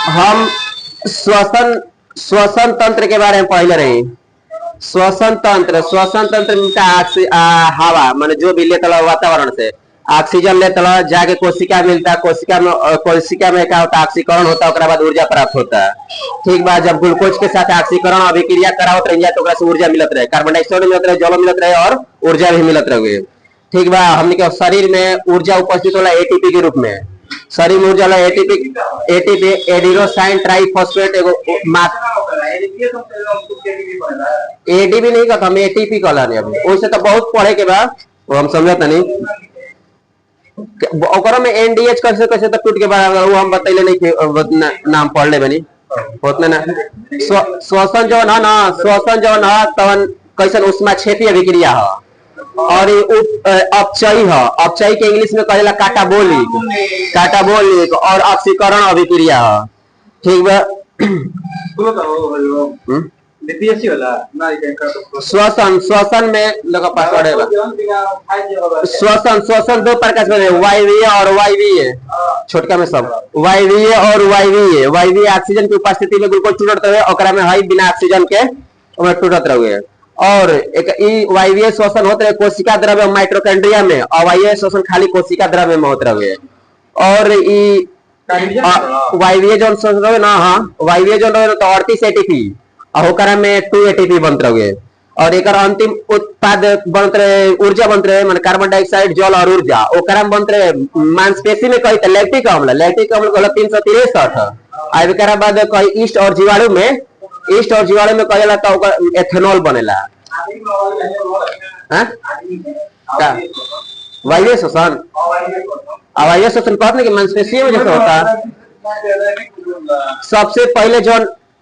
हम श्वसन श्वसन तंत्र के बारे में पढ़ले रही। श्वसन तंत्र में हवा माने जो भी लेता वातावरण से ऑक्सीजन लेता जाके कोशिका मिलता, कोशिका में क्या होता ऑक्सीकरण होता है, बाद ऊर्जा प्राप्त होता है। ठीक बा, जब ग्लूकोज के साथ ऑक्सीकरण अभिक्रिया करावत रह जाए तो ऊर्जा मिलत रहे, कार्बन डाइऑक्साइड मिलत रहे, जल मिलत रहे और ऊर्जा भी मिलत रहे। ठीक बा, हमने के शरीर में ऊर्जा उपस्थित होला एटीपी के रूप में। शरीर में ऊर्जा एटीपी एडिनोसाइन ट्राइफॉस्फेट एगो एडीपी नहीं कहता, हम एटीपी कहला नहीं। अभी वैसे तो बहुत पढ़े के बाद वो हम समझता नहीं। ओकरा में एनडीएच कैसे कैसे तो टूट के बाद वो हम बतैले नहीं कि नाम पढ़ ले बनी उतना ना। श्वसन जो ना ना श्वसन जो ना तवन कैसन उष्मा क्षेपीय अभिक्रिया है और अपचयी है। अपचयी के इंग्लिश में कहेला काटाबोलिक और ऑक्सीकरण अभिक्रिया है। ठीक बा, श्वसन में लगा पासवर्ड है। श्वसन दो प्रकार से वायवीय और वायवीय, छोटका में सब वायवीय और वायवीय। वायवीय ऑक्सीजन की उपस्थिति में ग्लूकोज टूटत रहे, ओकरा में हाई बिना ऑक्सीजन के टूटत रहे। और एक वायवीय श्वसन होते रहे कोशिका द्रव्य माइटोकॉन्ड्रिया में, अवायवीय श्वसन खाली कोशिका द्रव्य में होते रहे। और वायवीय जो श्वसन रहे ना, हाँ वायवीय जो रहे तो 38 एटीपी और ओकरा में 2 एटीपी बनते रहे। और एक अंतिम उत्पाद बनते रहे, ऊर्जा बनते रहे माने कार्बन डाइऑक्साइड, जल और ऊर्जा। ओकरा में बनते रहे मांसपेशी में कही लैक्टिक अम्ल कहला 363। और एकरा बाद कही ईस्ट और जीवाणु में कहेला तो एथेनॉल बनेला। वायवीय श्वसन अवायवीय श्वसन कहते कि मांसपेशी में जैसे होता। सबसे पहले जो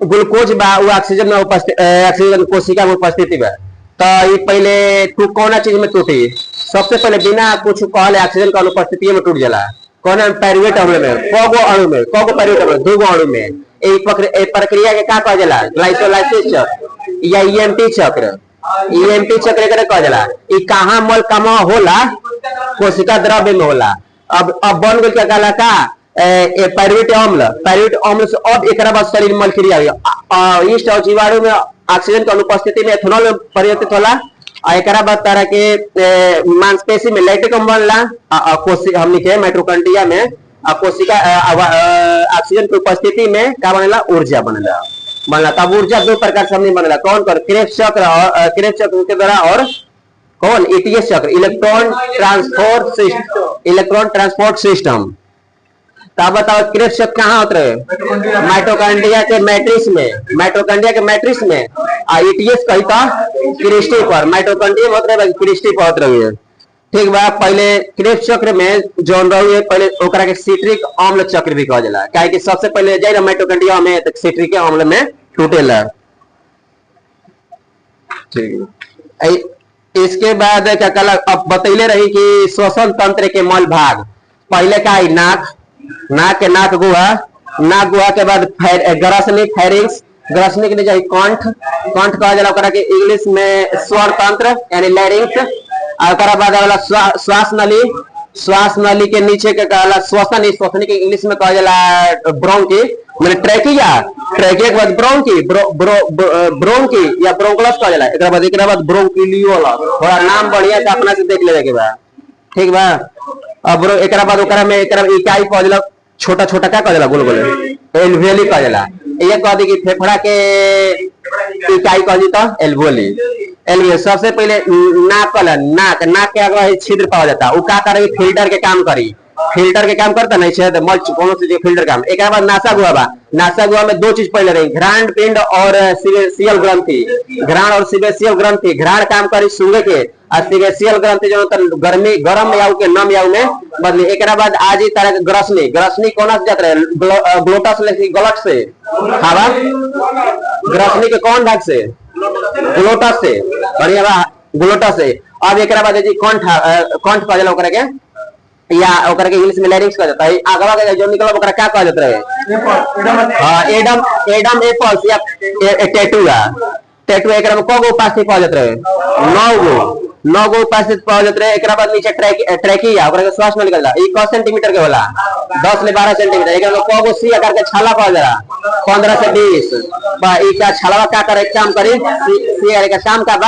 ग्लूकोज बा वो ऑक्सीजन में ऑक्सीजन कोशिका में उपस्थिति बा, तो ये पहले तू कौन चीज में टूटी? सबसे पहले बिना कुछ कहले ऑक्सीजन का अनुपस्थिति में टूट जाला। कौन पायरुवेट अम्ल में, कगो अणु में, कगो पायरुवेट अम्ल, दूगो अणु में। ए प्रक्रिया के का कहा जाला? ग्लाइकोलाइसिस चक्र या ईएमटी चक्र। ईएमटी चक्र एकरे कहा जाला। ई कहां मल कमा होला? कोशिका द्रव्य में होला। अब बन गइल क्या कहला का पायरुवेट अम्ल से अब एक बाद शरीर मल क्रिया हुई। ईस्ट और जीवाणु में ऑक्सीजन की अनुपस्थिति में एथेनॉल में परिवर्तित होला। और एक बाद तरह के मांसपेशी में लैक्टिक अम्ल बनला। हमने के माइटोकॉन्ड्रिया में कोशिका ऑक्सीजन की उपस्थिति में क्या बनेला? ऊर्जा बनला। तब ऊर्जा दो प्रकार से हमने बनेला। कौन कर? क्रेब्स चक्र के द्वारा और कौन? ईटीएस चक्र, इलेक्ट्रॉन ट्रांसपोर्ट सिस्टम। तब बताओ क्रेब्स चक्र कहाँ होते रहे? माइटोकॉन्ड्रिया के मैट्रिक्स में। ईटीएस कही था क्रिस्टी पर, माइटोकॉन्ड्रिया में होते रहे क्रिस्टी पर होते रहे। ठीक बा, पहले क्रेब्स चक्र में जोन रही पहले ओकरा के सिट्रिक अम्ल चक्र भी कहा जाला। काहे कि सबसे पहले जाए ना माइटोकॉन्ड्रिया में तो सिट्रिक अम्ल में टूटेला। ठीक है, इसके बाद क्या कहला? अब बतैले रही कि श्वसन तंत्र के मल भाग पहले का है नाक गुहा के बाद ग्रसनिक फैरिंक्स, ग्रसनिक ने जाए कंठ कहा जाला। ओकरा के इंग्लिश में स्वर तंत्र यानी लैरिंक्स। और बाद वाला श्वास नली के नीचे के कहला श्वसन के इंग्लिश में कहा जाला ब्रोंकी माने ट्रैकिया के बाद ब्रोंकी या ब्रोंकुलस कहा जाला। एक बाद ब्रोंकिलियोला, थोड़ा नाम बढ़िया से अपना से देख लेवे के बा। ठीक बा, अब एक बाद ओकरा में इकाई कहा जाला छोटा छोटा क्या कहा जाला? गोल एल्वियोली कहा जाला। ये कह दी कि फेफड़ा के इकाई कह दी तो एल्वियोली। सबसे पहले नाक के अगर छिद्र पाया जाता वो क्या करे? फिल्टर के काम करता नहीं छेद मल कौन से फिल्टर काम। एक बाद नासा गुहा में दो चीज पहले रही, घ्राण पिंड और सिवेसियल ग्रंथि। घ्राण और सिवेसियल ग्रंथि, घ्राण काम करी सूंघे के और सिवेसियल ग्रंथि जो गर्म याऊ के नम याऊ में बदली। एक बाद आज ही तरह ग्रसनी कौन से जाता है? ग्लोटस गलत से हवा ग्रसनी के कौन भाग से? ग्लोटस से, बढ़िया बा ग्लोटस से। अब एक बाद कंठ कहा जाला ओकरा के या ओकरा के इंग्लिश में लैरिंक्स कहा जाता है। आगवा के जो निकला ओकरा क्या कहा जाता है? हां एडम एपल्स या टैटू एकरा में कगो उपास्थि कहा जाता है? 9 गो। 9 गो उपस्थित पहुंचत रहे। एकरा बाद नीचे ट्रैकिया ओकरा के श्वास में निकल जा। ई क सेंटीमीटर के होला 10 ले 12 सेंटीमीटर। एकरा में क गो सी आकार के छाला पहुंच जाला 15 से 20 बा। ई का छालावा का करे काम करी सी आकार के काम का बा।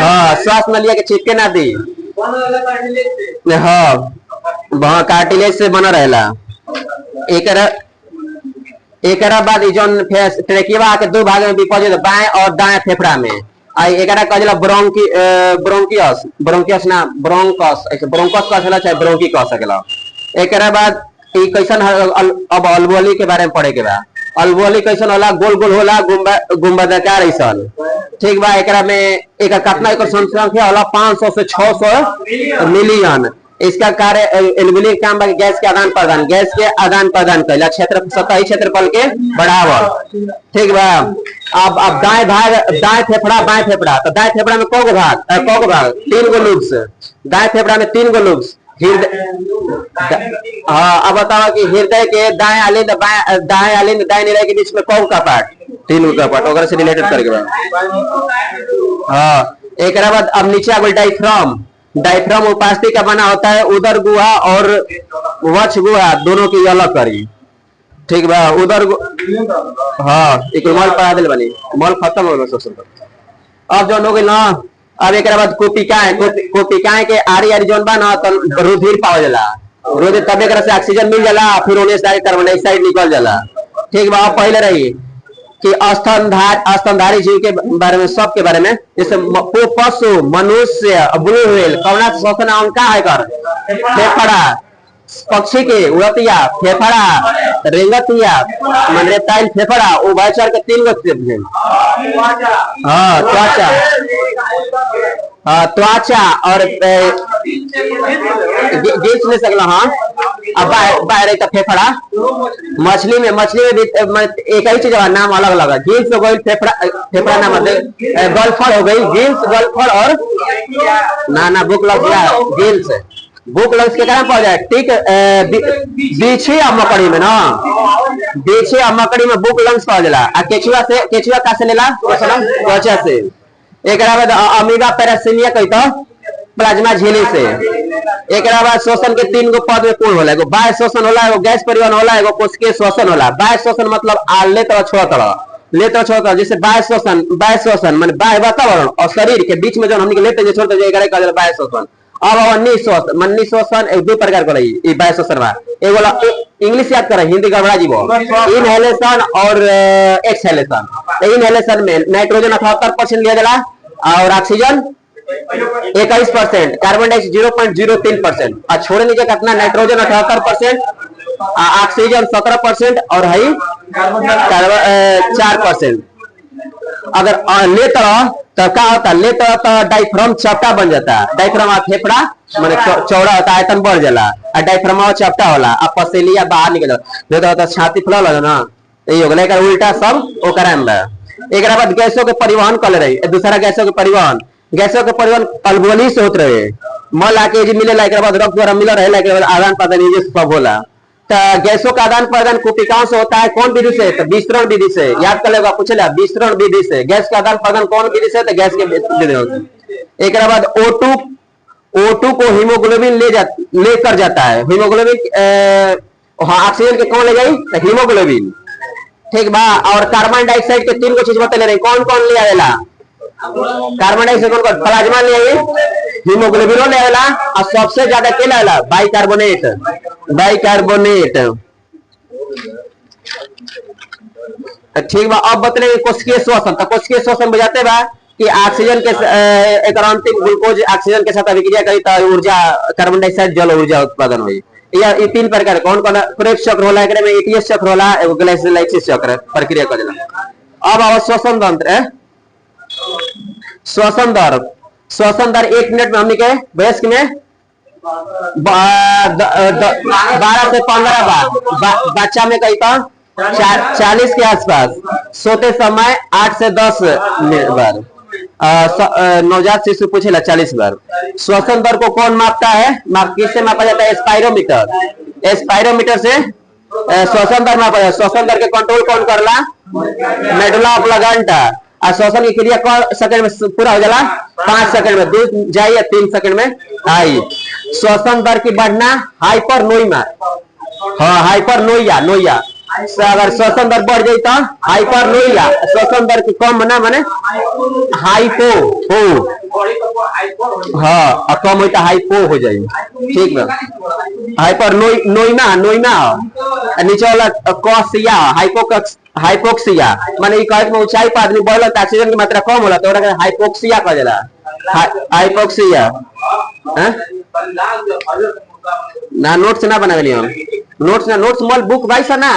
हां श्वास में लिया के चिपके ना दी। हां वहां कार्टिलेज से बना रहेला। एकरा बाद जोन ट्रेकिया के दो भाग में विभाजित बाएं और दाएं फेफड़ा में आई एकरा कहला ब्रोंकियस ना ब्रोंकस ऐसे ब्रोंकस का चला चाहे ब्रोंकी कह सकेला। एकरा बाद ई कैसन अब अल्वोली के बारे में पढ़े के बा। अल्वोली कैसन होला गोल गोल होला गुंबदाकार ऐसन ठीक बा। एकरा में एक कितना एकर संख्या होला 500 से 600 मिलियन। इसका कार्य एल्वोली काम बा गैस के आदान प्रदान कैला क्षेत्र सतही क्षेत्रफल के बढ़ावल ठीक बा। अब दाएं फेफड़ा बाएं फेफड़ा तो दाएं फेफड़ा में कौ गो भाग 3 गो लूब्स। दाएं फेफड़ा में 3 गो लूब्स। हाँ अब बताओ कि हृदय के दाएं आलिंद दाएं निराई के बीच में कौ का पार्ट 3 गो का पार्ट ओकरा से रिलेटेड करके बा। हाँ एक बाद अब नीचे आ गई डायफ्राम उपास्थि का बना होता है। उदर गुहा और वक्ष गुहा दोनों की अलग करी ठीक बा। उदर हाँ एक मल पढ़ा दिल बनी मल खत्म हो गया। अब जो हो गई ना अब एक बाद कोपिकाएं के आरी जोन बा ना तो रुधिर पावल जाला। रुधिर तब एक से ऑक्सीजन मिल जाला फिर उन्हें कार्बन डाइऑक्साइड निकल जाला ठीक बा। पहले रही कि स्तनधारी जीव के बारे में सब के बारे में जैसे पशु मनुष्य ब्लू व्हेल कौना श्वसन अंग का है कर फेफड़ा पक्षी के उड़तिया फेफड़ा रेंगतिया मन रेप्टाइल फेफड़ा उभयचर के 3 गो हाँ त्वचा और गिल्स ले सकला। हाँ अब बाहर फेफड़ा मछली में भी एक ही चीज नाम अलग अलग है। गिल्स हो गई फेफड़ा नाम गलफड़ हो गई गिल्स गलफड़ और ना बुक लग गिल्स बुक लग्स के कारण पड़ जाए ठीक। बीछी और मकड़ी में ना बीछी और मकड़ी में बुक लंग्स पड़ जाला। केचुआ का से लेला त्वचा से। एक बाद अमीबा पैरासीमिया कही तो प्लाज्मा झिल्ली से। एक बाद श्वसन के 3 गो पद में पूर्ण होला। एगो बाह्य श्वसन होला एगो गैस परिवहन होला एगो कोशिकीय श्वसन होला। बाह्य श्वसन मतलब ले तरह छोड़ जैसे बाह्य श्वसन माने बाह्य वातावरण और शरीर के बीच में जो हमनी के लेते जो छोड़ते जो बाह्य श्वसन। अब निःश्वसन श्वसन 2 प्रकार के रही बाह्य श्वसन बा। एगो इंग्लिश याद कर हिंदी गड़बड़ा जीवो इनहेलेशन और एक्सहेलेशन। इनहेलेशन में नाइट्रोजन 78% लिया जाला और ऑक्सीजन 21%, कार्बन डाइऑक्साइड 0.03% और छोड़े नीचे कितना नाइट्रोजन 78%, ऑक्सीजन 17% और है कार्बन 4%। अगर लेता तो क्या होता लेता तो डायफ्राम चपटा बन जाता। डायफ्राम फेफड़ा माने चौड़ा होता आयतन बढ़ जाला और डायफ्राम चपटा होला। अब पसेलिया बाहर निकल होता छाती फुला ना ये हो गया उल्टा सब ओकरा में। एक बाद गैसों के परिवहन कर रही दूसरा गैसों के परिवहन अल्वोली से होते रहे। मल आके मिलेला एक बाद रक्त द्वारा मिला रहे आदान प्रदान सब होला। तो गैसों का आदान प्रदान कोशिकाओं से होता है कौन विधि से तो विस्तरण विधि से। याद कर लेगा पूछेगा विस्तरण विधि से। गैस का आदान प्रदान कौन विधि से तो गैस के विधि होती। एक बाद O2 को हीमोग्लोबिन लेकर जाता है। हीमोग्लोबिन ऑक्सीजन के कौन ले गई तो हीमोग्लोबिन ठीक बा। और कार्बन डाइऑक्साइड के 3 गो चीज बता ले रहे कौन कौन ले आवेला। कार्बन डाइऑक्साइड कौन प्लाज्मा ले आई हीमोग्लोबिन ले आवेला और सबसे ज्यादा के ले आवेला बाइकार्बोनेट ठीक बा। अब बतले कोशिकीय श्वसन तो कोशिकीय श्वसन बुझाते बा कि ऑक्सीजन के एक अंतिम ग्लूकोज ऑक्सीजन के साथ अभिक्रिया करी तो ऊर्जा कार्बन डाइऑक्साइड जल ऊर्जा उत्पादन हुई। ये 3 प्रकार कौन क्रेब्स चक्र होला एकरे में एटीएस चक्र होला एगो ग्लाइसिस चक्र प्रक्रिया करेला। अब श्वसन तंत्र श्वसन दर 1 मिनट में हमनी के वयस्क में 12 से 15 बार। बच्चा में कहीं तो 40 के आसपास। सोते समय 8 से 10 बार। नवजात शिशु पूछेला 40 बार। श्वसन दर को कौन मापता है किससे मापा जाता है स्पाइरोमीटर से श्वसन दर मापा जाता है। श्वसन दर के कंट्रोल कौन करला मेडुला ऑब्लांगेटा और श्वसन की क्रिया क सेकंड में पूरा हो जाला? 5 सेकंड में दूध जाई या 3 सेकंड में आई। श्वसन दर की बढ़ना हाइपरनोइमा, हाँ हाइपरनोइया, नोइया अगर श्वसन दर बढ़ जाए तो हाइपरनोइया, श्वसन दर की कम ना माने हाइपो हो, हाँ कम होता हाइपो हो जाए, ठीक है। हाइपरनोइमा, नोइमा नीचे वाला कॉसिया, हाइपोक्सिया माने ई कहत में ऊंचाई पर आदमी बढ़ला त ऑक्सीजन की मात्रा कम होला तो ओकरा हाइपोक्सिया कहल जाला, हाइपोक्सिया। हैं ना नोट्स ना बनावेली हम, नोट्स मल बुक भाई सा ना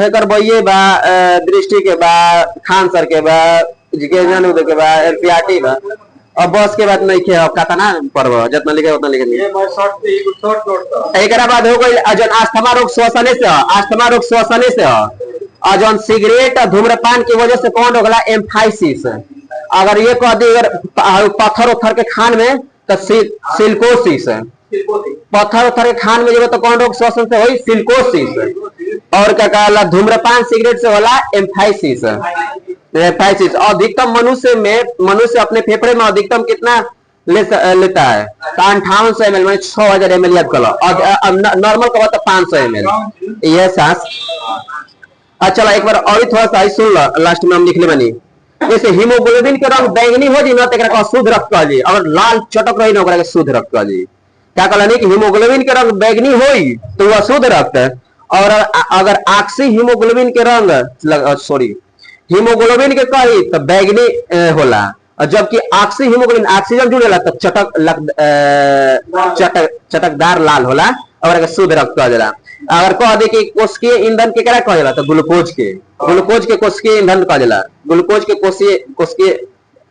हेकर बइये बा, दृष्टि के बा, खान सर के बा, जिज्ञान के बा, एलपीआरटी बा, अब बस के बाद नहीं के कता ना पढ़बो, जितना लिखे उतना लिखे। ये मैं शॉर्ट एकरा बाद हो गई जन अस्थमा रोग श्वसने से, अस्थमा रोग श्वसने से, और जन सिगरेट और धूम्रपान की वजह से कौन होगला एम्फाइसिस। अगर ये कह दी अगर पत्थर उथर के खान में तो सिलिकोसिस, पत्थर उथर के खान में जब तो कौन रोग श्वसन से हुई सिलिकोसिस। और क्या कहला धूम्रपान सिगरेट से होला एम्फाइसिस। एम्फाइसिस अधिकतम मनुष्य अपने फेफड़े में अधिकतम कितना लेता है? 5800 ml में 6000 ml याद कर लो, नॉर्मल का तो 500 ml यह सांस। अच्छा एक बार और थोड़ा सा सुन लो, लास्ट में हम लिख ले बनी। जैसे हीमोग्लोबिन के रंग बैंगनी हो जी ना तो शुद्ध रक्त कह जी, अगर लाल चटक रही ना शुद्ध रक्त कह जी। क्या कहला कि हीमोग्लोबिन के रंग बैंगनी होई तो वह शुद्ध रक्त है, और अगर ऑक्सी हीमोग्लोबिन के रंग हीमोग्लोबिन के कही तो बैंगनी होला, और जबकि ऑक्सी हीमोग्लोबिन ऑक्सीजन जुड़ेला तो चटकदार लाल होला और शुद्ध रक्त कह जाला। अगर कह दे कि कोशिकीय ईंधन के कह जाला तो ग्लूकोज के कोशिकीय ईंधन कह जाला, ग्लूकोज के कोशिकीय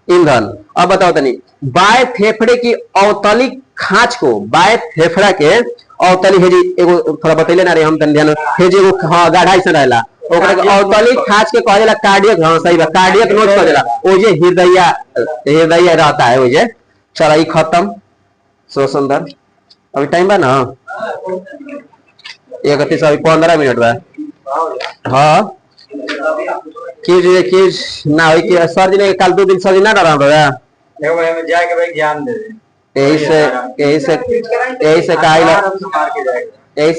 ईंधन। अब बताओ तनी बाय फेफड़े की अवतली खांच को, बाय फेफड़ा के अवतली हेजी एगो थोड़ा बतैले ना रे हम तन ध्यान हेजी एगो हां गाढ़ाई से रहला ओकरा के अवतली खांच के कहला कार्डियक, हां सही बा कार्डियक नोच कहला ओ जे हृदय रहता है ओ जे। चला ई खत्म श्वसन दर। अभी टाइम बा ना 31 अभी 15 मिनट बा। हां कीज ना होई कि सर जी ने कल 2 दिन सर जी ना डरा रहा एगो में जाके भाई ज्ञान दे यही से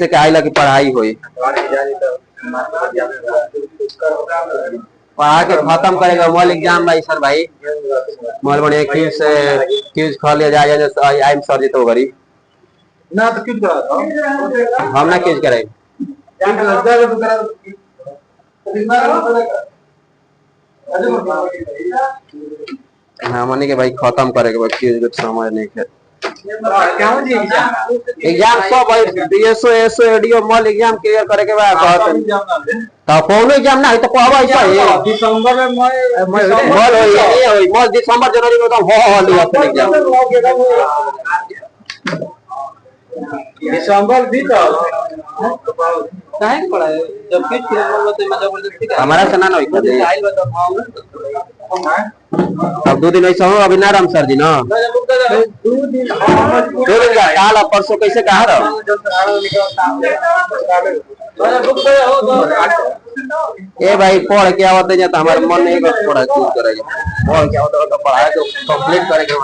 काइला की पढ़ाई हुई पढ़ा के खत्म करेगा मॉल एग्जाम भाई सर भाई मॉल बने क्यूज खा लिया जाए आई एम सर जी तो करी ना तो क्यूज करा हम ना क्यूज कराई हाँ मनी के भाई खत्म करेगा भाई क्यूज कुछ समझ नहीं है एग्जाम सब भाई बीएसओ एसओ एडीओ मॉल एग्जाम क्लियर करे के बाद तो कौन एग्जाम ना है तो कहबा ऐसा है दिसंबर में मॉल होई मॉल दिसंबर जनवरी में तो हो लिया एग्जाम दिसंबर भी तो काहे पड़ा है जब फिर मॉल में तो जबरदस्ती हमारा से ना होई अब 2 दिन ऐसा हो अभी ना राम सर जी ना 2 दिन का काल परसों कैसे कहा रहा ए भाई पढ़ के आवत जाता हमारे मन नहीं कर पढ़ा चूज करेगा पढ़ के आवत तो पढ़ाई तो कंप्लीट करेंगे